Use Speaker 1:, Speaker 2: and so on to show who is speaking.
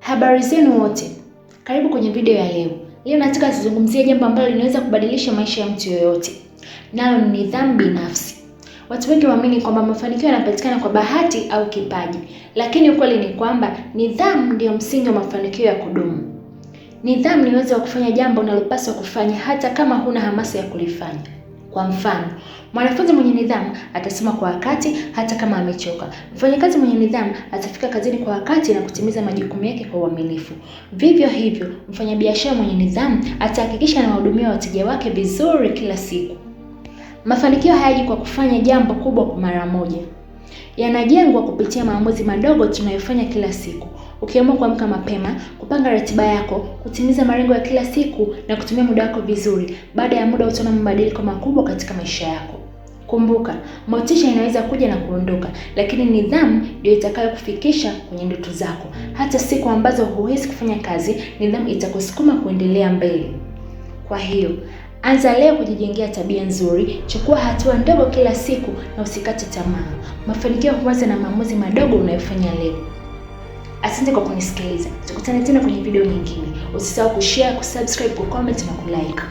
Speaker 1: Habari zenu wote. Karibu kwenye video ya leo. Leo nataka tuzungumzie jambo ambalo linaweza kubadilisha maisha ya mtu yoyote. Nalo ni nidhamu binafsi. Watu wengi waamini kwamba mafanikio yanapatikana kwa bahati au kipaji, lakini ukweli ni kwamba nidhamu ndio msingi wa mafanikio ya kudumu. Nidhamu ni uwezo wa kufanya jambo unalopaswa kufanya hata kama huna hamasa ya kulifanya. Kwa mfano, mwanafunzi mwenye nidhamu atasoma kwa wakati hata kama amechoka. Mfanyakazi mwenye nidhamu atafika kazini kwa wakati na kutimiza majukumu yake kwa uaminifu. Vivyo hivyo, mfanyabiashara mwenye nidhamu atahakikisha anawahudumia wateja wake vizuri kila siku. Mafanikio hayaji kwa kufanya jambo kubwa kwa mara moja. Yanajengwa kupitia maamuzi madogo tunayofanya kila siku. Ukiamua kuamka mapema, kupanga ratiba yako, kutimiza malengo ya kila siku na kutumia muda wako vizuri, baada ya muda utaona mabadiliko makubwa katika maisha yako. Kumbuka, motisha inaweza kuja na kuondoka, lakini nidhamu ndio itakayokufikisha kwenye ndoto zako. Hata siku ambazo huwezi kufanya kazi, nidhamu itakusukuma kuendelea mbele. Kwa hiyo, anza leo kujijengea tabia nzuri, chukua hatua ndogo kila siku na usikate tamaa. Mafanikio huanza na maamuzi madogo unayofanya leo. Asante kwa kunisikiliza. Tukutane tena kwenye video nyingine. Usisahau kushare, kusubscribe, kucomment na kulike.